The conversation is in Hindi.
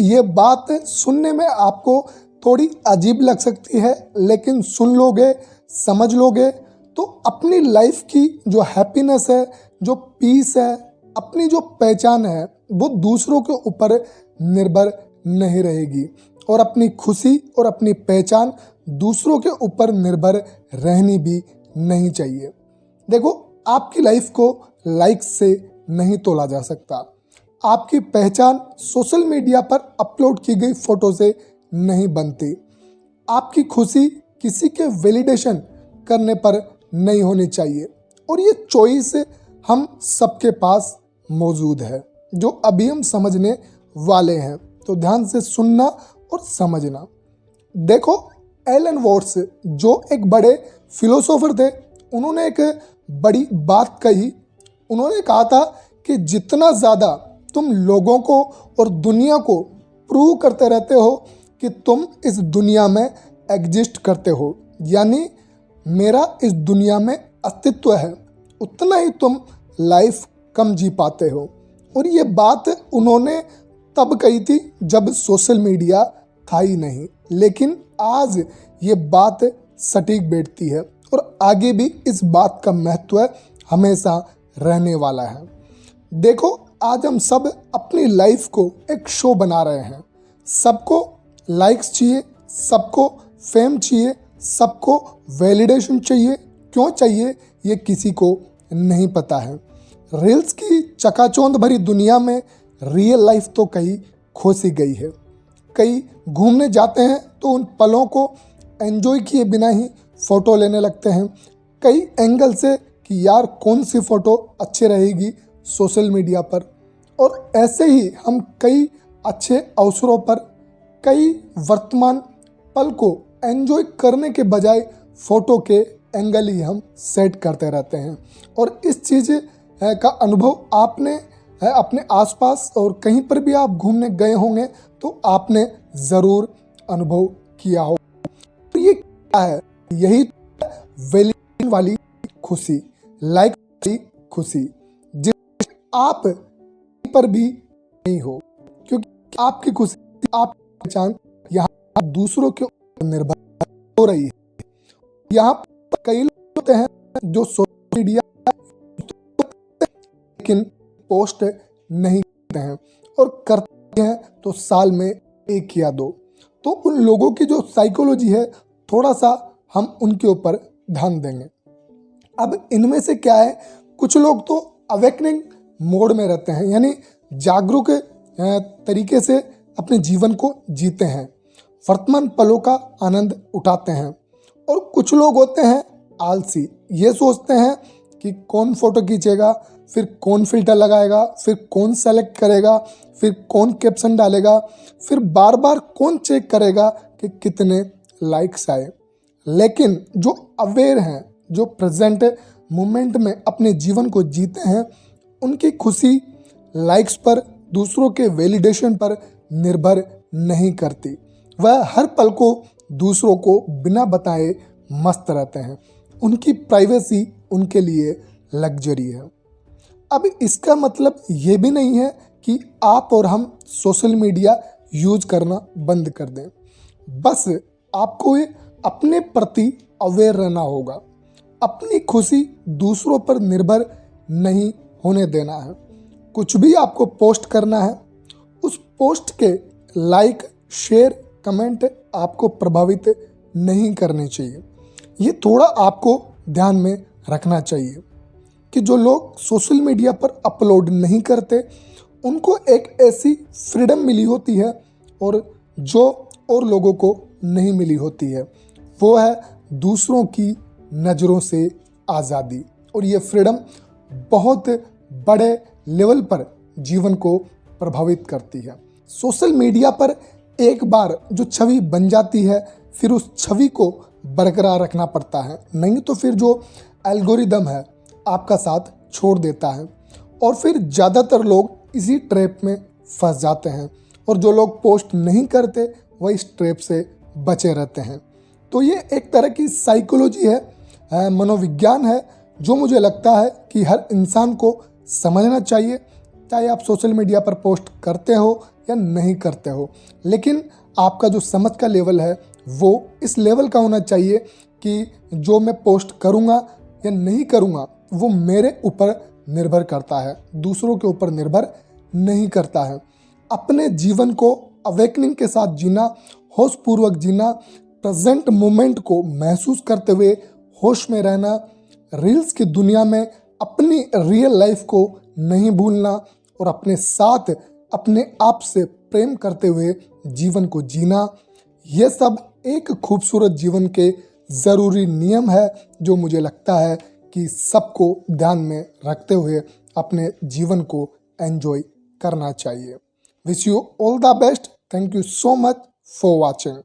ये बात सुनने में आपको थोड़ी अजीब लग सकती है, लेकिन सुन लोगे, समझ लोगे तो अपनी लाइफ की जो हैप्पीनेस है, जो पीस है, अपनी जो पहचान है, वो दूसरों के ऊपर निर्भर नहीं रहेगी। और अपनी खुशी और अपनी पहचान दूसरों के ऊपर निर्भर रहनी भी नहीं चाहिए। देखो, आपकी लाइफ को लाइक्स से नहीं तोला जा सकता। आपकी पहचान सोशल मीडिया पर अपलोड की गई फोटो से नहीं बनती। आपकी खुशी किसी के वैलिडेशन करने पर नहीं होनी चाहिए। और ये चॉइस हम सबके पास मौजूद है, जो अभी हम समझने वाले हैं। तो ध्यान से सुनना और समझना। देखो, एलन वॉट्स जो एक बड़े फिलोसोफर थे, उन्होंने एक बड़ी बात कही। उन्होंने कहा था कि जितना ज़्यादा तुम लोगों को और दुनिया को प्रूव करते रहते हो कि तुम इस दुनिया में एग्जिस्ट करते हो, यानी मेरा इस दुनिया में अस्तित्व है, उतना ही तुम लाइफ कम जी पाते हो। और ये बात उन्होंने तब कही थी जब सोशल मीडिया था ही नहीं, लेकिन आज ये बात सटीक बैठती है और आगे भी इस बात का महत्व हमेशा रहने वाला है। देखो, आज हम सब अपनी लाइफ को एक शो बना रहे हैं। सबको लाइक्स चाहिए, सबको फेम चाहिए, सबको वैलिडेशन चाहिए। क्यों चाहिए ये किसी को नहीं पता है। रील्स की चकाचौंध भरी दुनिया में रियल लाइफ तो कहीं खो सी गई है। कई घूमने जाते हैं तो उन पलों को एंजॉय किए बिना ही फ़ोटो लेने लगते हैं, कई एंगल से कि यार कौन सी फ़ोटो अच्छी रहेगी सोशल मीडिया पर। और ऐसे ही हम कई अच्छे अवसरों पर कई वर्तमान पल को एंजॉय करने के बजाय फ़ोटो के एंगल ही हम सेट करते रहते हैं। और इस चीज़ का अनुभव आपने अपने आसपास और कहीं पर भी आप घूमने गए होंगे तो आपने ज़रूर अनुभव किया हो। तो ये क्या है? यही वैलिडेशन वाली खुशी, लाइक वाली खुशी, जिस आप पर भी नहीं हो, क्योंकि आपकी खुशी, आपकी पहचान यहाँ दूसरों के ऊपर निर्भर हो रही है। यहाँ पर कई लोग होते हैं जो सोशल मीडिया लेकिन पोस्ट नहीं करते हैं, और करते हैं तो साल में एक या दो। तो उन लोगों की जो साइकोलॉजी है, थोड़ा सा हम उनके ऊपर ध्यान देंगे। अब इनमें से क्या है, कुछ लोग तो अवेकनिंग मोड में रहते हैं, यानी जागरूक तरीके से अपने जीवन को जीते हैं, वर्तमान पलों का आनंद उठाते हैं। और कुछ लोग होते हैं आलसी, ये सोचते हैं कि कौन फोटो खींचेगा, फिर कौन फिल्टर लगाएगा, फिर कौन सेलेक्ट करेगा, फिर कौन कैप्शन डालेगा, फिर बार बार कौन चेक करेगा कि कितने लाइक्स आए। लेकिन जो अवेयर हैं, जो प्रेजेंट मोमेंट में अपने जीवन को जीते हैं, उनकी खुशी लाइक्स पर, दूसरों के वैलिडेशन पर निर्भर नहीं करती। वह हर पल को दूसरों को बिना बताए मस्त रहते हैं। उनकी प्राइवेसी उनके लिए लग्जरी है। अब इसका मतलब ये भी नहीं है कि आप और हम सोशल मीडिया यूज करना बंद कर दें। बस आपको ये अपने प्रति अवेयर रहना होगा। अपनी खुशी दूसरों पर निर्भर नहीं होने देना है। कुछ भी आपको पोस्ट करना है, उस पोस्ट के लाइक, शेयर, कमेंट आपको प्रभावित नहीं करने चाहिए। ये थोड़ा आपको ध्यान में रखना चाहिए कि जो लोग सोशल मीडिया पर अपलोड नहीं करते, उनको एक ऐसी फ्रीडम मिली होती है और जो और लोगों को नहीं मिली होती है, वो है दूसरों की नज़रों से आज़ादी। और ये फ्रीडम बहुत बड़े लेवल पर जीवन को प्रभावित करती है। सोशल मीडिया पर एक बार जो छवि बन जाती है, फिर उस छवि को बरकरार रखना पड़ता है, नहीं तो फिर जो एल्गोरिदम है आपका साथ छोड़ देता है। और फिर ज़्यादातर लोग इसी ट्रैप में फंस जाते हैं, और जो लोग पोस्ट नहीं करते वह इस ट्रैप से बचे रहते हैं। तो ये एक तरह की साइकोलॉजी है, मनोविज्ञान है, जो मुझे लगता है कि हर इंसान को समझना चाहिए। चाहे आप सोशल मीडिया पर पोस्ट करते हो या नहीं करते हो, लेकिन आपका जो समझ का लेवल है वो इस लेवल का होना चाहिए कि जो मैं पोस्ट करूँगा या नहीं करूँगा वो मेरे ऊपर निर्भर करता है, दूसरों के ऊपर निर्भर नहीं करता है। अपने जीवन को अवेकनिंग के साथ जीना, होशपूर्वक जीना, प्रेजेंट मोमेंट को महसूस करते हुए होश में रहना, रील्स की दुनिया में अपनी रियल लाइफ को नहीं भूलना और अपने साथ अपने आप से प्रेम करते हुए जीवन को जीना, ये सब एक खूबसूरत जीवन के ज़रूरी नियम है जो मुझे लगता है कि सबको ध्यान में रखते हुए अपने जीवन को एंजॉय करना चाहिए। Wish you all the best. Thank you so much for watching.